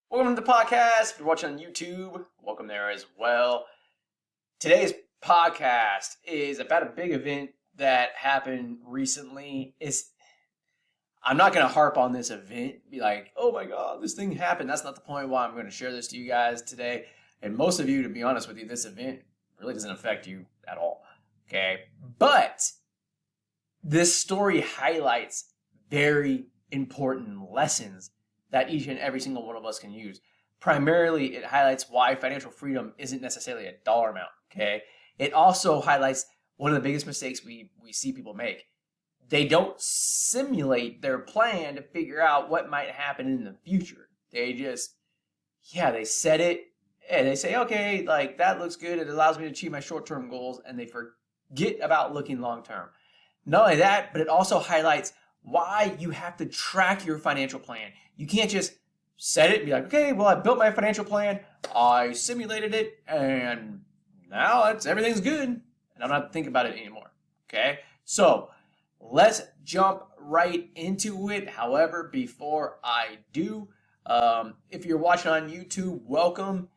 Welcome to the podcast. If you're watching on YouTube, welcome there as well. Today's podcast is about a big event that happened recently. I'm not going to harp on this event, be like, oh my God, this thing happened. That's not the point why I'm going to share this to you guys today. And most of you, to be honest with you, this event really doesn't affect you at all. Okay. But this story highlights very important lessons that each and every single one of us can use. Primarily, it highlights why financial freedom isn't necessarily a dollar amount, okay? It also highlights one of the biggest mistakes we see people make. They don't simulate their plan to figure out what might happen in the future. They just, they set it, and they say, okay, like, that looks good. It allows me to achieve my short-term goals, and they forget about looking long-term. Not only that, but it also highlights why you have to track your financial plan. You can't just set it and be like, okay, well, I built my financial plan, I simulated it, and now everything's good, and I'm not thinking about it anymore, okay? So let's jump right into it. However, before I do, if you're watching on YouTube, welcome.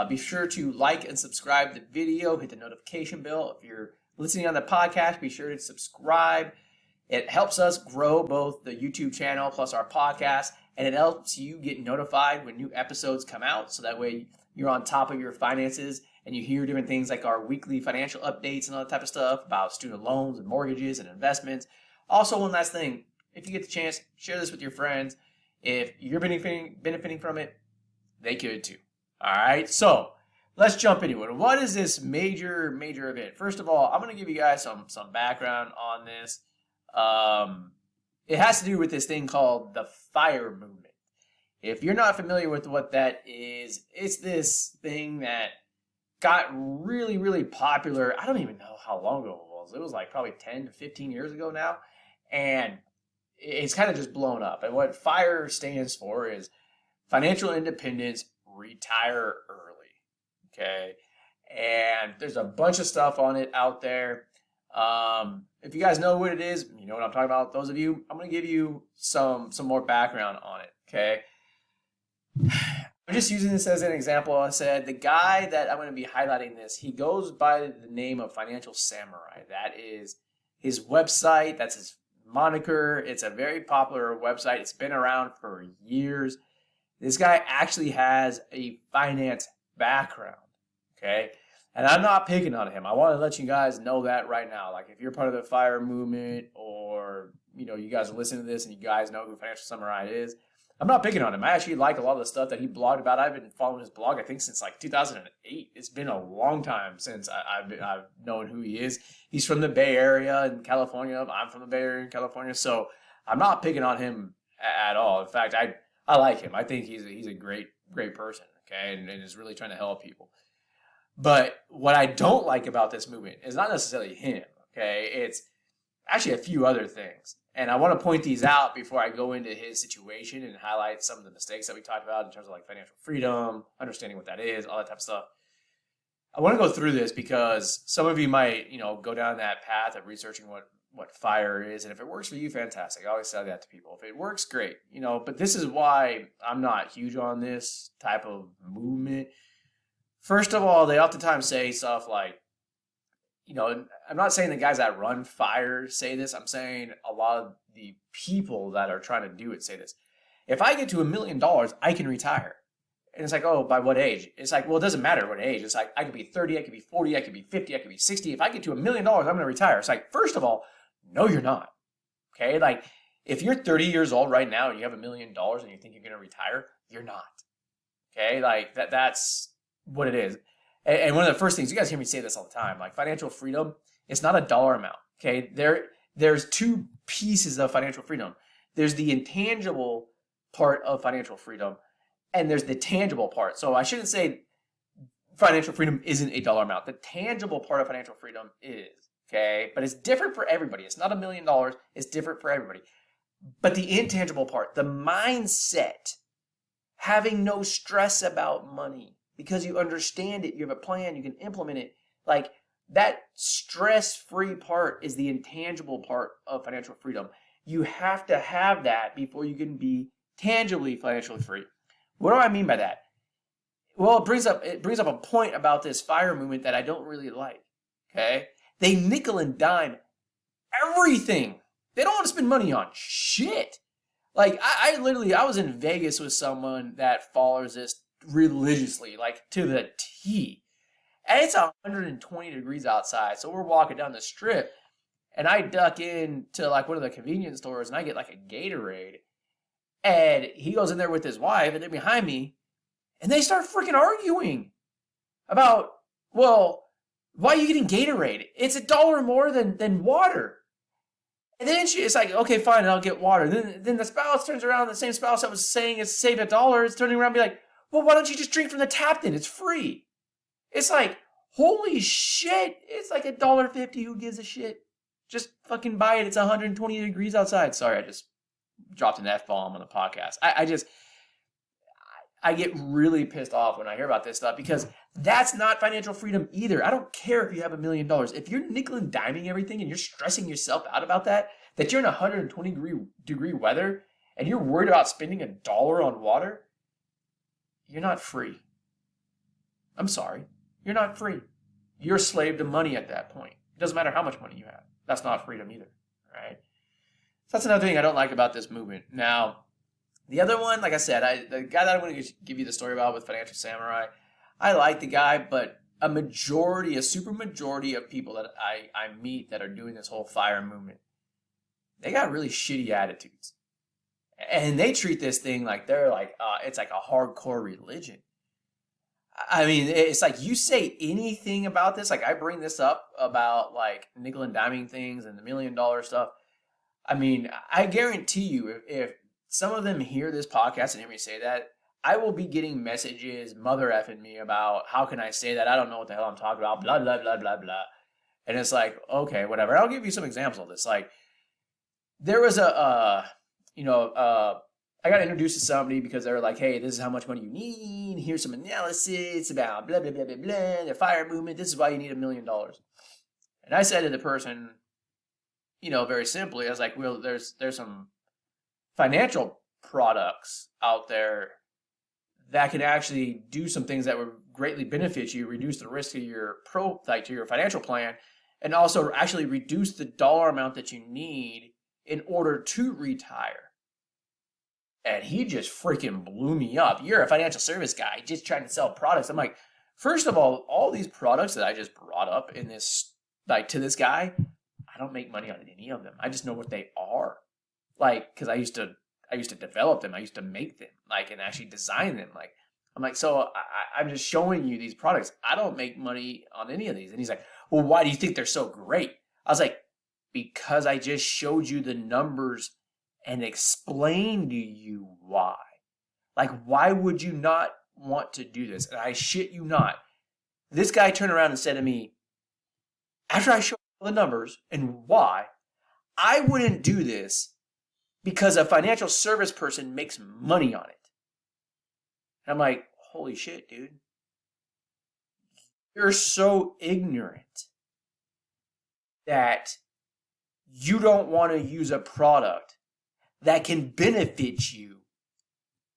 Be sure to like and subscribe the video, hit the notification bell. If you're listening on the podcast, be sure to subscribe. It helps us grow both the YouTube channel plus our podcast, and it helps you get notified when new episodes come out, so that way you're on top of your finances and you hear different things like our weekly financial updates and all that type of stuff about student loans and mortgages and investments. Also, one last thing, if you get the chance, share this with your friends. If you're benefiting from it, they could too. All right, so let's jump into it. What is this major event? First of all, I'm going to give you guys some background on this. It has to do with this thing called the FIRE movement. If you're not familiar with what that is, it's this thing that got really popular. I don't even know how long ago it was. It was like probably 10 to 15 years ago now. And it's kind of just blown up. And what FIRE stands for is financial independence, retire early. Okay. And there's a bunch of stuff on it out there. If you guys know what it is, you know what I'm talking about. Those of you, I'm going to give you some more background on it, okay? I'm just using this as an example. I said the guy that I'm going to be highlighting this, he goes by the name of Financial Samurai. That is his website. That's his moniker. It's a very popular website. It's been around for years. This guy actually has a finance background, okay? And I'm not picking on him. I want to let you guys know that right now. Like, if you're part of the FIRE movement, or, you guys are listening to this and you guys know who Financial Samurai is, I'm not picking on him. I actually like a lot of the stuff that he blogged about. I've been following his blog, I think, since like 2008. It's been a long time since I've known who he is. He's from the Bay Area in California. I'm from the Bay Area in California. So I'm not picking on him at all. In fact, I like him. I think he's a great person, okay, and is really trying to help people. But what I don't like about this movement is not necessarily him, okay? It's actually a few other things. And I want to point these out before I go into his situation and highlight some of the mistakes that we talked about in terms of like financial freedom, understanding what that is, all that type of stuff. I want to go through this because some of you might, go down that path of researching what FIRE is. And if it works for you, fantastic. I always say that to people. If it works, great. But this is why I'm not huge on this type of movement. First of all, they oftentimes say stuff like, I'm not saying the guys that run FIRE say this. I'm saying a lot of the people that are trying to do it say this. If I get to $1 million, I can retire. And it's like, oh, by what age? It's like, well, it doesn't matter what age. It's like, I could be 30, I could be 40, I could be 50, I could be 60. If I get to $1 million, I'm going to retire. It's like, first of all, no, you're not. Okay? Like, if you're 30 years old right now and you have $1 million and you think you're going to retire, you're not. Okay? Like, that's what it is. And one of the first things, you guys hear me say this all the time, like financial freedom, it's not a dollar amount, okay? There's two pieces of financial freedom. There's the intangible part of financial freedom, and there's the tangible part. So I shouldn't say financial freedom isn't a dollar amount. The tangible part of financial freedom is, okay? But it's different for everybody. It's not $1 million. It's different for everybody. But the intangible part, the mindset, having no stress about money, because you understand it, you have a plan, you can implement it. Like, that stress-free part is the intangible part of financial freedom. You have to have that before you can be tangibly financially free. What do I mean by that? Well, it brings up a point about this FIRE movement that I don't really like. Okay? They nickel and dime everything. They don't want to spend money on shit. Like I was in Vegas with someone that follows this religiously, like to the T. And it's 120 degrees outside. So we're walking down the strip and I duck into like one of the convenience stores and I get like a Gatorade. And he goes in there with his wife and they're behind me and they start freaking arguing about, well, why are you getting Gatorade? It's $1 more than water. And then it's like, okay, fine, I'll get water. Then the spouse turns around, the same spouse that was saying it's save $1 is turning around and be like, well, why don't you just drink from the tap then? It's free. It's like, holy shit. It's like $1.50. Who gives a shit? Just fucking buy it. It's 120 degrees outside. Sorry, I just dropped an F-bomb on the podcast. I get really pissed off when I hear about this stuff because that's not financial freedom either. I don't care if you have $1 million. If you're nickel and diming everything and you're stressing yourself out about that you're in 120 degree weather and you're worried about spending $1 on water, you're not free. I'm sorry. You're not free. You're a slave to money at that point. It doesn't matter how much money you have. That's not freedom either, right? So that's another thing I don't like about this movement. Now, the other one, like I said, the guy that I'm going to give you the story about with Financial Samurai, I like the guy, but a super majority of people that I meet that are doing this whole FIRE movement, they got really shitty attitudes. And they treat this thing like they're like, it's like a hardcore religion. I mean, it's like you say anything about this, like I bring this up about like nickel and diming things and the $1 million stuff. I mean, I guarantee you if some of them hear this podcast and hear me say that, I will be getting messages mother effing me about how can I say that? I don't know what the hell I'm talking about, blah, blah, blah, blah, blah. And it's like, okay, whatever. I'll give you some examples of this. Like, there was I got introduced to somebody because they were like, hey, this is how much money you need. Here's some analysis about blah, blah, blah, blah, blah, the FIRE movement. This is why you need $1 million. And I said to the person, very simply, I was like, well, there's some financial products out there that can actually do some things that would greatly benefit you, reduce the risk of to your financial plan, and also actually reduce the dollar amount that you need in order to retire. And he just freaking blew me up. You're a financial service guy just trying to sell products. I'm like, first of all these products that I just brought up in this, like to this guy, I don't make money on any of them. I just know what they are. Like, because I used to develop them. I used to make them, like, and actually design them. Like, I'm like, so I'm just showing you these products. I don't make money on any of these. And he's like, well, why do you think they're so great? I was like, because I just showed you the numbers and explained to you why. Like, why would you not want to do this? And I shit you not. This guy turned around and said to me, after I showed the numbers and why, I wouldn't do this because a financial service person makes money on it. And I'm like, holy shit, dude. You're so ignorant that you don't want to use a product that can benefit you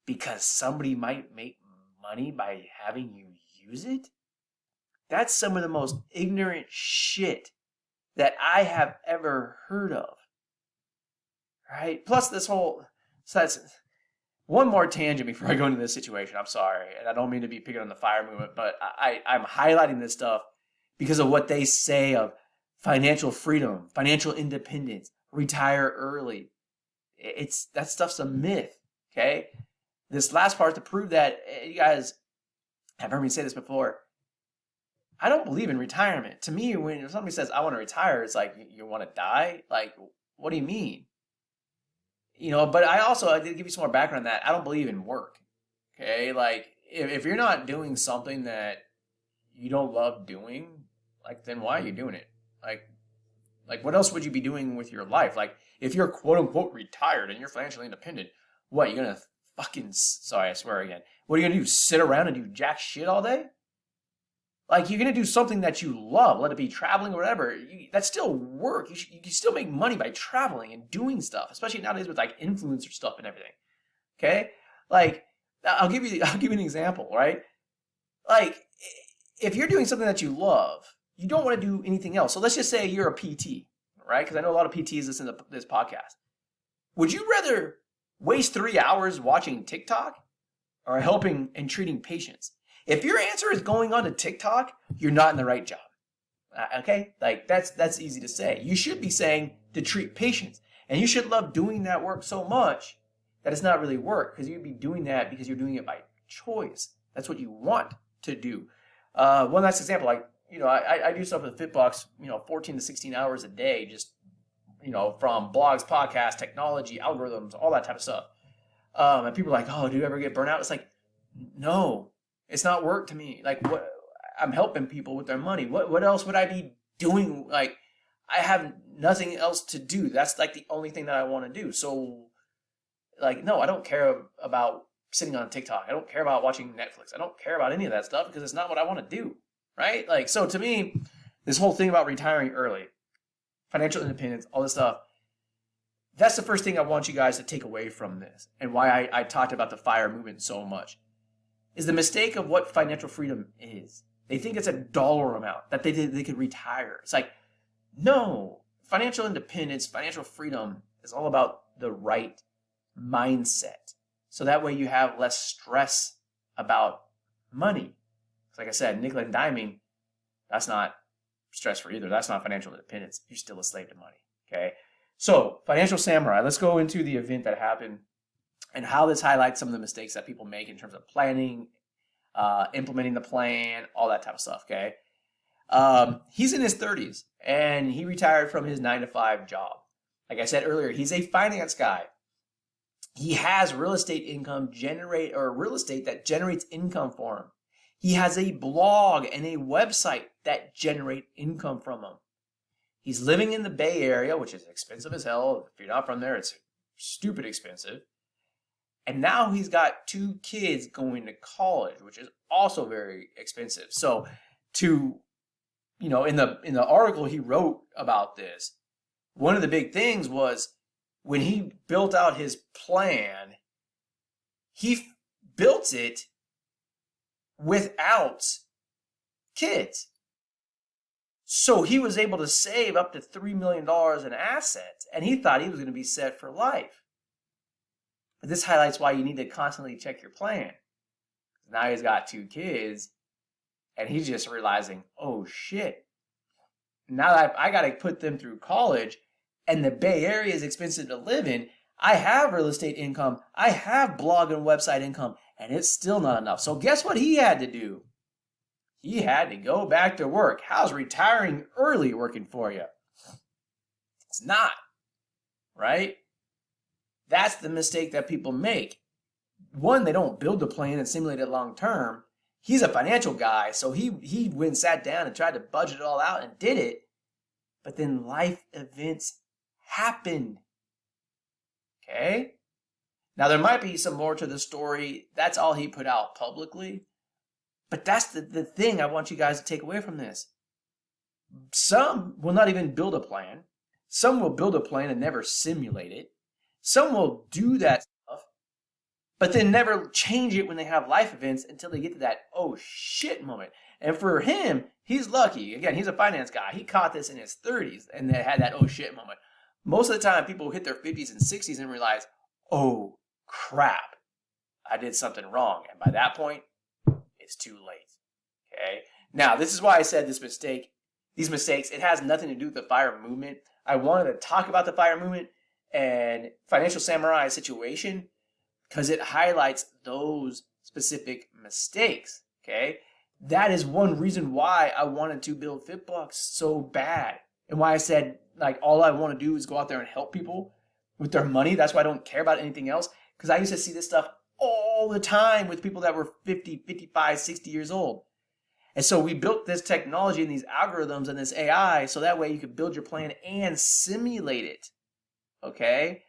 because somebody might make money by having you use it. That's some of the most ignorant shit that I have ever heard of. Right? Plus this whole, so that's one more tangent before I go into this situation. I'm sorry. And I don't mean to be picking on the FIRE movement, but I'm highlighting this stuff because of what they say of financial freedom, financial independence, retire early. That stuff's a myth. Okay. This last part to prove that, you guys have heard me say this before. I don't believe in retirement. To me, when somebody says, I want to retire, it's like, you want to die? Like, what do you mean? But I did give you some more background on that. I don't believe in work. Okay. Like if you're not doing something that you don't love doing, like, then why are you doing it? Like what else would you be doing with your life? Like if you're quote unquote retired and you're financially independent, what, you're going to sorry, I swear again. What are you going to do? Sit around and do jack shit all day? Like, you're going to do something that you love, let it be traveling or whatever. That's still work. You can still make money by traveling and doing stuff, especially nowadays with like influencer stuff and everything. Okay? Like, I'll give you an example, right? Like, if you're doing something that you love, you don't want to do anything else. So let's just say you're a PT, right? Because I know a lot of PTs listen to this podcast. Would you rather waste 3 hours watching TikTok or helping and treating patients? If your answer is going on to TikTok, you're not in the right job. Okay? Like, that's easy to say. You should be saying to treat patients. And you should love doing that work so much that it's not really work, because you'd be doing that because you're doing it by choice. That's what you want to do. One last example, like, I do stuff with Fitbox, 14 to 16 hours a day, just, from blogs, podcasts, technology, algorithms, all that type of stuff. And people are like, oh, do you ever get burnt out? It's like, no, it's not work to me. Like, what? I'm helping people with their money. What else would I be doing? Like, I have nothing else to do. That's like the only thing that I want to do. So, like, no, I don't care about sitting on TikTok. I don't care about watching Netflix. I don't care about any of that stuff because it's not what I want to do, right? Like, so to me, this whole thing about retiring early, financial independence, all this stuff, that's the first thing I want you guys to take away from this, and why I talked about the FIRE movement so much, is the mistake of what financial freedom is. They think it's a dollar amount that they could retire. It's like, no, financial independence, financial freedom is all about the right mindset. So that way you have less stress about money. Like I said, nickel and diming, that's not stress-free either. That's not financial independence. You're still a slave to money, okay? So, Financial Samurai, let's go into the event that happened and how this highlights some of the mistakes that people make in terms of planning, implementing the plan, all that type of stuff, okay? He's in his 30s, and he retired from his 9-to-5 job. Like I said earlier, he's a finance guy. He has real estate real estate that generates income for him. He has a blog and a website that generate income from him. He's living in the Bay Area, which is expensive as hell. If you're not from there, it's stupid expensive. And now he's got 2 kids going to college, which is also very expensive. So in the article he wrote about this, one of the big things was when he built out his plan, he built it without kids. So he was able to save up to $3 million in assets, and he thought he was going to be set for life. But this highlights why you need to constantly check your plan. Now he's got 2 kids, and he's just realizing, oh shit, now that I got to put them through college, and the Bay Area is expensive to live in, I have real estate income, I have blog and website income, and it's still not enough. So guess what he had to do? He had to go back to work. How's retiring early working for you? It's not, right? That's the mistake that people make. One, they don't build a plan and simulate it long term. He's a financial guy, so he went and sat down and tried to budget it all out and did it. But then life events happened. Okay? Now, there might be some more to the story. That's all he put out publicly. But that's the thing I want you guys to take away from this. Some will not even build a plan. Some will build a plan and never simulate it. Some will do that stuff, but then never change it when they have life events until they get to that oh shit moment. And for him, he's lucky. Again, he's a finance guy. He caught this in his 30s and then had that oh shit moment. Most of the time, people hit their 50s and 60s and realize, oh crap, I did something wrong. And by that point, it's too late. Okay? Now, this is why I said these mistakes, it has nothing to do with the FIRE movement. I wanted to talk about the FIRE movement and Financial Samurai situation because it highlights those specific mistakes. Okay? That is one reason why I wanted to build Fitbox so bad. And why I said, like, all I want to do is go out there and help people with their money. That's why I don't care about anything else. Because I used to see this stuff all the time with people that were 50, 55, 60 years old. And so we built this technology and these algorithms and this AI so that way you could build your plan and simulate it. Okay?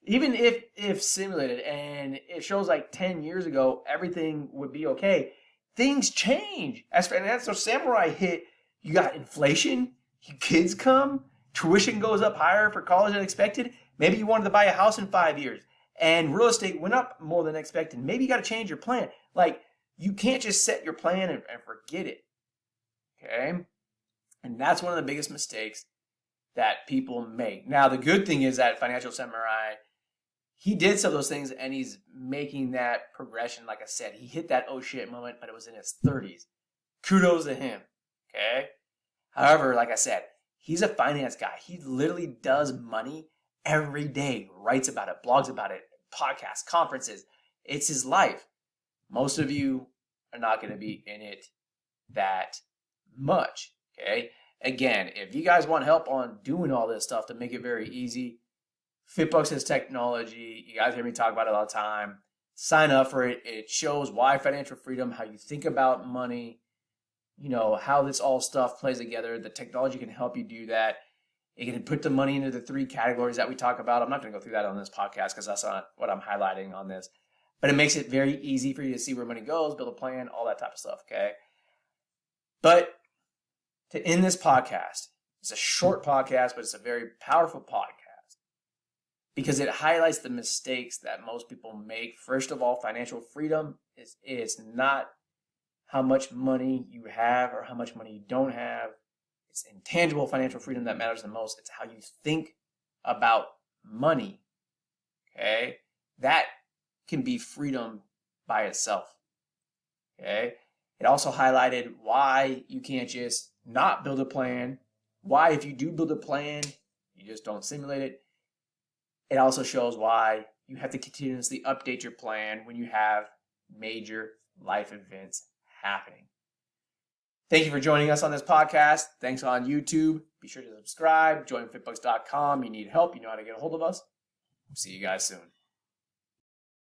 Even if simulated and it shows like 10 years ago, everything would be okay. Things change. As Financial Samurai hit, you got inflation, kids come, tuition goes up higher for college than expected. Maybe you wanted to buy a house in 5 years. and real estate went up more than expected. Maybe you got to change your plan. Like, you can't just set your plan and forget it. Okay? And that's one of the biggest mistakes that people make. Now, the good thing is that Financial Samurai, he did some of those things, and he's making that progression. Like I said, he hit that oh shit moment, but it was in his 30s. Kudos to him. Okay? However, like I said, he's a finance guy. He literally does money every day, writes about it, blogs about it, podcasts, conferences. It's his life. Most of you are not going to be in it that much. Okay? Again, if you guys want help on doing all this stuff to make it very easy, FitBucks has technology. You guys hear me talk about it all the time. Sign up for it. It shows why financial freedom, how you think about money, how this all stuff plays together. The technology can help you do that. It can put the money into the 3 categories that we talk about. I'm not going to go through that on this podcast because that's not what I'm highlighting on this. But it makes it very easy for you to see where money goes, build a plan, all that type of stuff, okay? But to end this podcast, it's a short podcast, but it's a very powerful podcast because it highlights the mistakes that most people make. First of all, financial freedom is not how much money you have or how much money you don't have. It's intangible financial freedom that matters the most. It's how you think about money, okay? That can be freedom by itself, okay? It also highlighted why you can't just not build a plan, why if you do build a plan, you just don't simulate it. It also shows why you have to continuously update your plan when you have major life events happening. Thank you for joining us on this podcast. Thanks on YouTube. Be sure to subscribe. Join fitbucks.com. You need help. You know how to get a hold of us. See you guys soon.